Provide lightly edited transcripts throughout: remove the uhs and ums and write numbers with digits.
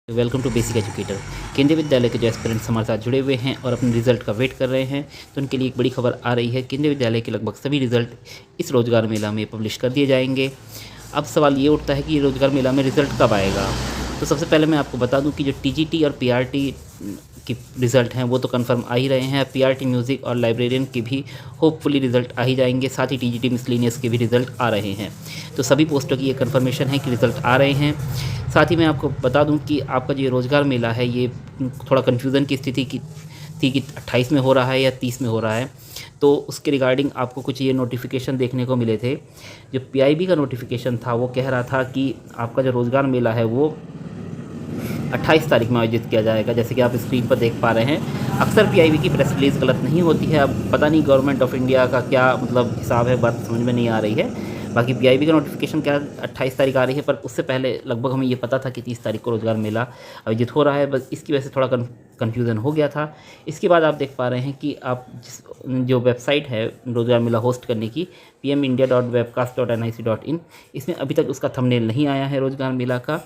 Welcome to basic educator. केंद्रीय विद्यालय के जो एस्पिरेंट्स हमारे साथ जुड़े हुए हैं और अपने रिजल्ट का वेट कर रहे हैं, तो उनके लिए एक बड़ी खबर आ रही है। केंद्रीय विद्यालय के लगभग सभी रिजल्ट इस रोज़गार मेला में पब्लिश कर दिए जाएंगे। अब सवाल ये उठता है कि ये रोज़गार मेला में रिज़ल्ट कब आएगा। तो सबसे पहले मैं आपको बता दूं कि जो टीजीटी और पीआरटी की रिज़ल्ट हैं वो तो कंफर्म आ ही रहे हैं। पीआरटी म्यूज़िक और लाइब्रेरियन के भी होपफुली रिज़ल्ट आ ही जाएंगे। साथ ही टीजीटी मिसलेनियस के भी रिज़ल्ट आ रहे हैं। तो सभी पोस्टों की ये कन्फर्मेशन है कि रिज़ल्ट आ रहे हैं। साथ ही मैं आपको बता दूं कि आपका जो रोज़गार मेला है ये थोड़ा कन्फ्यूज़न की स्थिति की थी कि 28 में हो रहा है या 30 में हो रहा है। तो उसके रिगार्डिंग आपको कुछ ये नोटिफिकेशन देखने को मिले थे। जो पीआईबी का नोटिफिकेशन था वो कह रहा था कि आपका जो रोज़गार मेला है वो 28 तारीख में आयोजित किया जाएगा। जैसे कि आप स्क्रीन पर देख पा रहे हैं, अक्सर पीआईबी की प्रेस रिलीज़ गलत नहीं होती है। अब पता नहीं गवर्नमेंट ऑफ इंडिया का क्या मतलब हिसाब है, बात समझ में नहीं आ रही है। बाकी पीआईबी का नोटिफिकेशन क्या 28 तारीख आ रही है, पर उससे पहले लगभग हमें ये पता था कि 30 तारीख को रोज़गार मेला आयोजित हो रहा है। बस इसकी वजह से थोड़ा कन्फ्यूज़न हो गया था। इसके बाद आप देख पा रहे हैं कि आप जो वेबसाइट है रोज़गार मेला होस्ट करने की, pmindia.webcast.nic.in, इसमें अभी तक उसका थंबनेल नहीं आया है रोज़गार मेला का।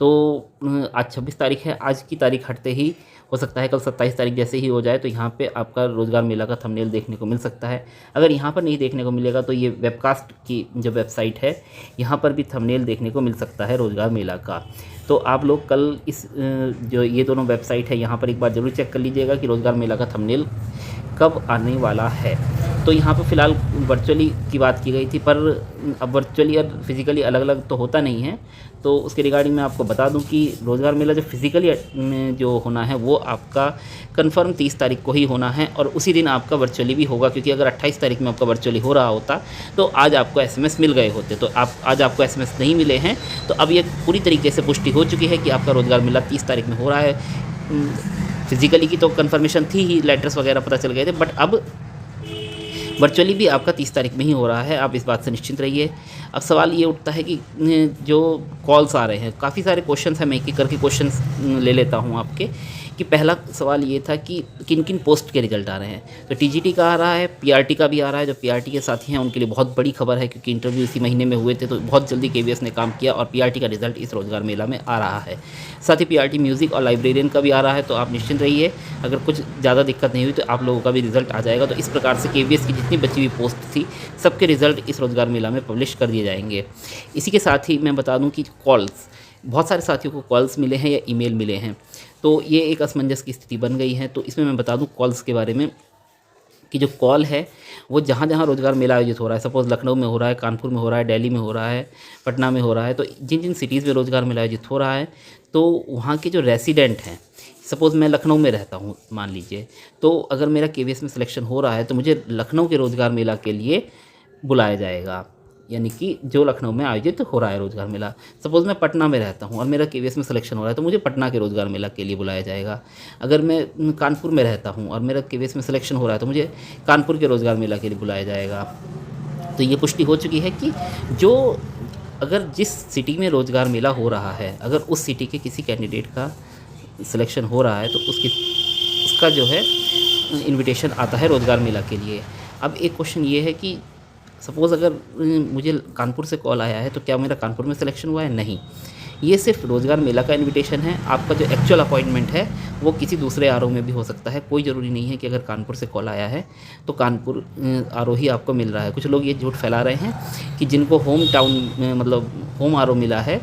तो आज 26 तारीख है, आज की तारीख हटते ही हो सकता है कल 27 तारीख जैसे ही हो जाए तो यहाँ पे आपका रोज़गार मेला का थंबनेल देखने को मिल सकता है। अगर यहाँ पर नहीं देखने को मिलेगा तो ये वेबकास्ट की जो वेबसाइट है यहाँ पर भी थंबनेल देखने को मिल सकता है रोज़गार मेला का। तो आप लोग कल इस जो ये दोनों वेबसाइट है यहाँ पर एक बार ज़रूर चेक कर लीजिएगा कि रोज़गार मेला का थंबनेल कब आने वाला है। तो यहाँ पर फ़िलहाल वर्चुअली की बात की गई थी, पर अब वर्चुअली और फिज़िकली अलग अलग तो होता नहीं है। तो उसके रिगार्डिंग मैं आपको बता दूं कि रोज़गार मेला जो फिज़िकली जो होना है वो आपका कंफर्म 30 तारीख को ही होना है, और उसी दिन आपका वर्चुअली भी होगा। क्योंकि अगर 28 तारीख में आपका वर्चुअली हो रहा होता तो आज आपको एसएमएस मिल गए होते। तो आज आपको एसएमएस नहीं मिले हैं, तो अब ये पूरी तरीके से पुष्टि हो चुकी है कि आपका रोज़गार मेला 30 तारीख में हो रहा है। फिज़िकली की तो कन्फर्मेशन थी ही, लेटर्स वगैरह पता चल गए थे, बट अब वर्चुअली भी आपका 30 तारीख में ही हो रहा है। आप इस बात से निश्चिंत रहिए। अब सवाल ये उठता है कि जो कॉल्स आ रहे हैं, काफ़ी सारे क्वेश्चंस हैं, मैं एक एक करके क्वेश्चंस ले लेता हूँ आपके। कि पहला सवाल ये था कि किन किन पोस्ट के रिज़ल्ट आ रहे हैं। तो टीजीटी का आ रहा है, पीआरटी का भी आ रहा है। जो पीआरटी के साथी हैं उनके लिए बहुत बड़ी खबर है, क्योंकि इंटरव्यू इसी महीने में हुए थे तो बहुत जल्दी केवीएस ने काम किया और पीआरटी का रिज़ल्ट इस रोज़गार मेला में आ रहा है। साथ ही पीआरटी म्यूज़िक और लाइब्रेरियन का भी आ रहा है। तो आप निश्चिंत रहिए, अगर कुछ ज़्यादा दिक्कत नहीं हुई तो आप लोगों का भी रिज़ल्ट आ जाएगा। तो इस प्रकार से केवीएस की जितनी बची हुई पोस्ट थी सबके रिज़ल्ट इस रोज़गार मेला में पब्लिश कर दिए जाएंगे। इसी के साथ ही मैं बता दूं कि कॉल्स, बहुत सारे साथियों को कॉल्स मिले हैं या ईमेल मिले हैं, तो ये एक असमंजस की स्थिति बन गई है। तो इसमें मैं बता दूं कॉल्स के बारे में कि जो कॉल है वो जहाँ जहाँ रोज़गार मेला आयोजित हो रहा है, सपोज़ लखनऊ में हो रहा है, कानपुर में हो रहा है, दिल्ली में हो रहा है, पटना में हो रहा है, तो जिन जिन सिटीज़ में रोज़गार मेला आयोजित हो रहा है तो वहाँ के जो रेसिडेंट हैं, सपोज़ मैं लखनऊ में रहता हूँ मान लीजिए, तो अगर मेरा केवीएस में सिलेक्शन हो रहा है तो मुझे लखनऊ के रोज़गार मेला के लिए बुलाया जाएगा। यानी कि जो लखनऊ में आयोजित हो रहा है रोज़गार मेला। सपोज़ मैं पटना में रहता हूँ और मेरा केवीएस में सिलेक्शन हो रहा है तो मुझे पटना के रोज़गार मेला के लिए बुलाया जाएगा। अगर मैं कानपुर में रहता हूँ और मेरा केवीएस में सिलेक्शन हो रहा है तो मुझे कानपुर के रोज़गार मेला के लिए बुलाया जाएगा। तो ये पुष्टि हो चुकी है कि जो अगर जिस सिटी में रोज़गार मेला हो रहा है, अगर उस सिटी के किसी कैंडिडेट का सिलेक्शन हो रहा है तो उसका जो है इन्विटेशन आता है रोज़गार मेला के लिए। अब एक क्वेश्चन ये है कि सपोज़ अगर मुझे कानपुर से कॉल आया है तो क्या मेरा कानपुर में सिलेक्शन हुआ है? नहीं, ये सिर्फ रोज़गार मेला का इनविटेशन है। आपका जो एक्चुअल अपॉइंटमेंट है वो किसी दूसरे आरओ में भी हो सकता है। कोई ज़रूरी नहीं है कि अगर कानपुर से कॉल आया है तो कानपुर आरओ ही आपको मिल रहा है। कुछ लोग ये झूठ फैला रहे हैं कि जिनको होम टाउन मतलब होम आरओ मिला है,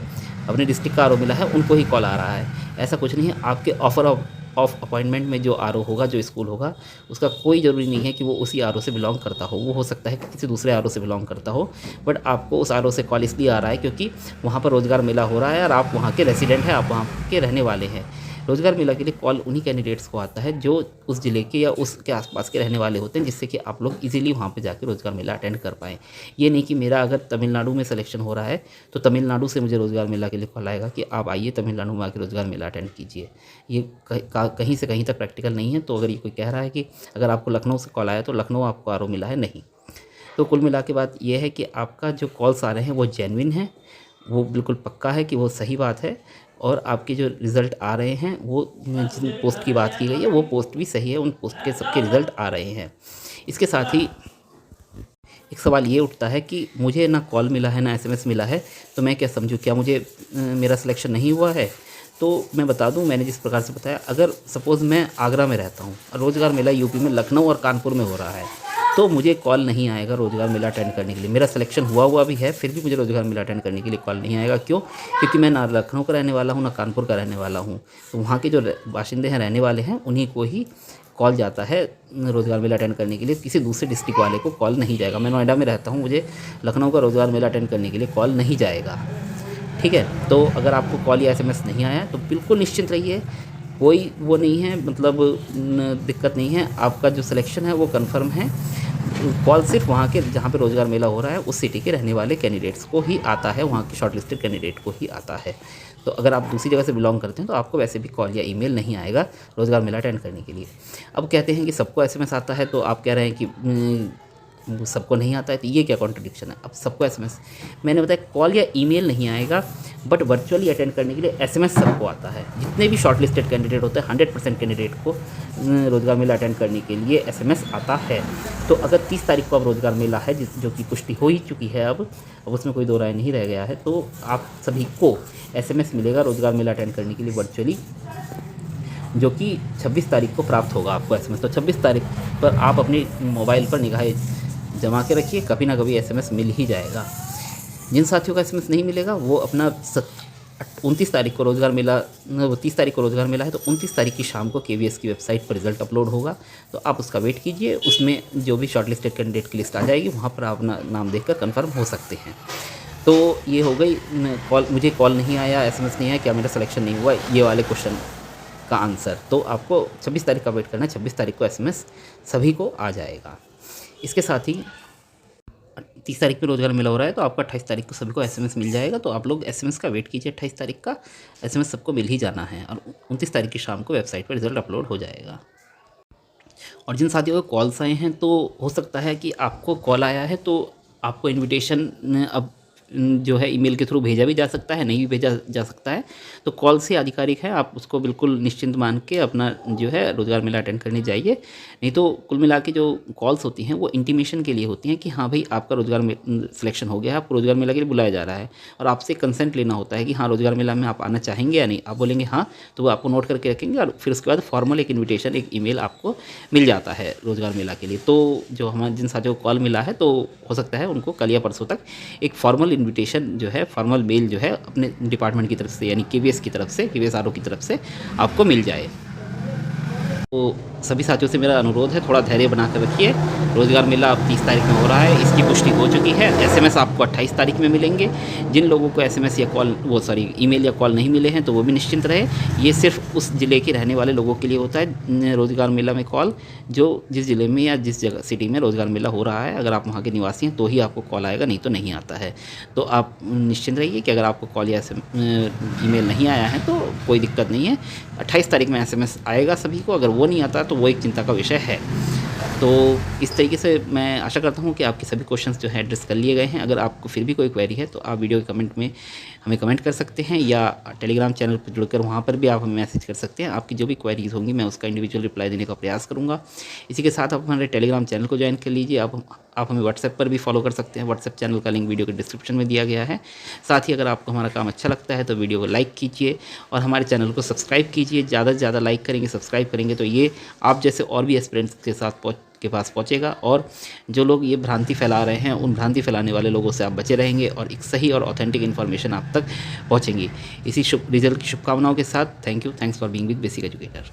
अपने डिस्ट्रिक्ट का आरओ मिला है, उनको ही कॉल आ रहा है। ऐसा कुछ नहीं है। आपके ऑफ़र ऑफ अपॉइंटमेंट में जो आरओ होगा, जो स्कूल होगा, उसका कोई ज़रूरी नहीं है कि वो उसी आरओ से बिलोंग करता हो। वो हो सकता है कि किसी दूसरे आरओ से बिलोंग करता हो, बट आपको उस आरओ से कॉल इसलिए आ रहा है क्योंकि वहाँ पर रोज़गार मेला हो रहा है और आप वहाँ के रेसिडेंट हैं, आप वहाँ के रहने वाले हैं। रोज़गार मेला के लिए कॉल उन्हीं कैंडिडेट्स को आता है जो उस ज़िले के या उसके आसपास के रहने वाले होते हैं, जिससे कि आप लोग इजीली वहाँ पे जाके रोज़गार मेला अटेंड कर पाएँ। ये नहीं कि मेरा अगर तमिलनाडु में सिलेक्शन हो रहा है तो तमिलनाडु से मुझे रोज़गार मेला के लिए कॉल आएगा कि आप आइए तमिलनाडु में आके रोज़गार मेला अटेंड कीजिए। ये कहीं से कहीं तक प्रैक्टिकल नहीं है। तो अगर ये कोई कह रहा है कि अगर आपको लखनऊ से कॉल आया तो लखनऊ आपको आरओ मिला है, नहीं। तो कुल मिला के बात ये है कि आपका जो कॉल्स आ रहे हैं वो जेन्युइन है, वो बिल्कुल पक्का है कि वो सही बात है, और आपके जो रिज़ल्ट आ रहे हैं वो जिन पोस्ट की बात की गई है वो पोस्ट भी सही है, उन पोस्ट के सबके रिज़ल्ट आ रहे हैं। इसके साथ ही एक सवाल ये उठता है कि मुझे ना कॉल मिला है ना एसएमएस मिला है, तो मैं क्या समझूं, क्या मुझे मेरा सिलेक्शन नहीं हुआ है? तो मैं बता दूं, मैंने जिस प्रकार से बताया, अगर सपोज़ मैं आगरा में रहता हूँ और रोज़गार मेला यूपी में लखनऊ और कानपुर में हो रहा है, तो मुझे कॉल नहीं आएगा रोज़गार मेला अटेंड करने के लिए। मेरा सिलेक्शन हुआ भी है, फिर भी मुझे रोज़गार मेला अटेंड करने के लिए कॉल नहीं आएगा। क्यों? क्योंकि मैं ना लखनऊ का रहने वाला हूँ, ना कानपुर का रहने वाला हूँ। तो वहाँ के जो बाशिंदे हैं, रहने वाले हैं, उन्हीं को ही कॉल जाता है रोज़गार मेला अटेंड करने के लिए। किसी दूसरे डिस्ट्रिक्ट वाले को कॉल नहीं जाएगा। मैं नोएडा में रहता हूँ, मुझे लखनऊ का रोज़गार मेला अटेंड करने के लिए कॉल नहीं जाएगा। ठीक है, तो अगर आपको कॉल या SMS नहीं आया तो बिल्कुल निश्चिंत रहिए, कोई वो नहीं है, मतलब दिक्कत नहीं है। आपका जो सिलेक्शन है वो कंफर्म है। कॉल सिर्फ वहाँ के जहाँ पे रोज़गार मेला हो रहा है उस सिटी के रहने वाले कैंडिडेट्स को ही आता है, वहाँ के शॉर्टलिस्टेड कैंडिडेट को ही आता है। तो अगर आप दूसरी जगह से बिलोंग करते हैं तो आपको वैसे भी कॉल या ईमेल नहीं आएगा रोज़गार मेला अटेंड करने के लिए। अब कहते हैं कि सबको SMS आता है, तो आप कह रहे हैं कि सबको नहीं आता है, तो ये क्या कॉन्ट्रडिक्शन है? अब सबको SMS, मैंने बताया कॉल या ईमेल नहीं आएगा, बट वर्चुअली अटेंड करने के लिए SMS सबको आता है। जितने भी शॉर्टलिस्टेड कैंडिडेट होते हैं, 100% कैंडिडेट को रोज़गार मेला अटेंड करने के लिए SMS आता है। तो अगर 30 तारीख को अब रोज़गार मेला है, जो कि पुष्टि हो ही चुकी है, अब उसमें कोई दो राय नहीं रह गया है, तो आप सभी को SMS मिलेगा रोज़गार मेला अटेंड करने के लिए वर्चुअली, जो कि 26 तारीख को प्राप्त होगा आपको SMS। तो 26 तारीख पर आप अपनी मोबाइल पर निगाहें जमा के रखिए, कभी ना कभी SMS मिल ही जाएगा। जिन साथियों का SMS नहीं मिलेगा वो अपना 29 तारीख को रोज़गार मेला, वो 30 तारीख को रोज़गार मेला है, तो 29 तारीख की शाम को KVS की वेबसाइट पर रिज़ल्ट अपलोड होगा। तो आप उसका वेट कीजिए, उसमें जो भी शॉर्टलिस्टेड कैंडिडेट की लिस्ट आ जाएगी, वहाँ पर आप अपना नाम देखकर कंफर्म हो सकते हैं। तो ये हो गई कॉल, मुझे कॉल नहीं आया, SMS नहीं आया, क्या मेरा सिलेक्शन नहीं हुआ, ये वाले क्वेश्चन का आंसर। तो आपको 26 तारीख का वेट करना है, 26 तारीख को SMS सभी को आ जाएगा। इसके साथ ही 30 तारीख पे रोज़गार मेला हो रहा है, तो आपको 28 तारीख को सभी को SMS मिल जाएगा। तो आप लोग SMS का वेट कीजिए, 28 तारीख का SMS सबको मिल ही जाना है, और 29 तारीख की शाम को वेबसाइट पर रिज़ल्ट अपलोड हो जाएगा। और जिन साथियों को कॉल्स आए हैं, तो हो सकता है कि आपको कॉल आया है तो आपको इन्विटेशन अब जो है ईमेल के थ्रू भेजा भी जा सकता है, नहीं भी भेजा जा सकता है। तो कॉल से आधिकारिक है, आप उसको बिल्कुल निश्चिंत मान के अपना जो है रोज़गार मेला अटेंड करने जाइए। नहीं तो कुल मिला के जो कॉल्स होती हैं वो इंटीमेशन के लिए होती हैं कि हाँ भाई आपका रोज़गार सिलेक्शन हो गया है, आपको रोज़गार मेला के लिए बुलाया जा रहा है, और आपसे कंसेंट लेना होता है कि हाँ रोज़गार मेला में आप आना चाहेंगे या नहीं। आप बोलेंगे हाँ, तो वो आपको नोट करके रखेंगे, और फिर उसके बाद फॉर्मल एक इन्विटेशन, एक ईमेल आपको मिल जाता है रोज़गार मेला के लिए। तो जो हमारे जिन साथियों को कॉल मिला है, तो हो सकता है उनको कल या परसों तक एक फॉर्मल इन्विटेशन जो है, फॉर्मल मेल जो है अपने डिपार्टमेंट की तरफ से, यानी KVS की तरफ से, KVS RO की तरफ से आपको मिल जाए। तो सभी साथियों से मेरा अनुरोध है, थोड़ा धैर्य बना कर रखिए। रोज़गार मेला अब 30 तारीख में हो रहा है, इसकी पुष्टि हो चुकी है। SMS आपको 28 तारीख में मिलेंगे। जिन लोगों को SMS या कॉल, ईमेल या कॉल नहीं मिले हैं, तो वो भी निश्चिंत रहे। ये सिर्फ उस ज़िले के रहने वाले लोगों के लिए होता है रोज़गार मेला में कॉल, जो जिस ज़िले में या जिस जगह सिटी में रोज़गार मेला हो रहा है, अगर आप वहाँ के निवासी हैं तो ही आपको कॉल आएगा, नहीं तो नहीं आता है। तो आप निश्चिंत रहिए कि अगर आपको कॉल या ईमेल नहीं आया है तो कोई दिक्कत नहीं है। 28 तारीख में SMS आएगा सभी को। अगर वो नहीं आता तो वो एक चिंता का विषय है। तो इस तरीके से मैं आशा करता हूँ कि आपके सभी क्वेश्चंस जो है एड्रेस कर लिए गए हैं। अगर आपको फिर भी कोई क्वेरी है तो आप वीडियो के कमेंट में हमें कमेंट कर सकते हैं, या टेलीग्राम चैनल पर जुड़कर वहाँ पर भी आप हमें मैसेज कर सकते हैं। आपकी जो भी क्वेरीज होंगी मैं उसका इंडिविजुअल रिप्लाई देने का प्रयास करूँगा। इसी के साथ आप हमारे टेलीग्राम चैनल को ज्वाइन कर लीजिए। आप हमें व्हाट्सएप पर भी फॉलो कर सकते हैं। व्हाट्सएप चैनल का लिंक वीडियो के डिस्क्रिप्शन में दिया गया है। साथ ही अगर आपको हमारा काम अच्छा लगता है तो वीडियो को लाइक कीजिए और हमारे चैनल को सब्सक्राइब कीजिए। ज़्यादा से ज़्यादा लाइक करेंगे, सब्सक्राइब करेंगे तो ये आप जैसे और भी एस्पिरेंट्स के पास पहुंचेगा, और जो लोग ये भ्रांति फैला रहे हैं उन भ्रांति फैलाने वाले लोगों से आप बचे रहेंगे, और एक सही और ऑथेंटिक इन्फॉर्मेशन आप तक पहुंचेंगी। इसी रिजल्ट की शुभकामनाओं के साथ thank you, thanks for being with basic educator.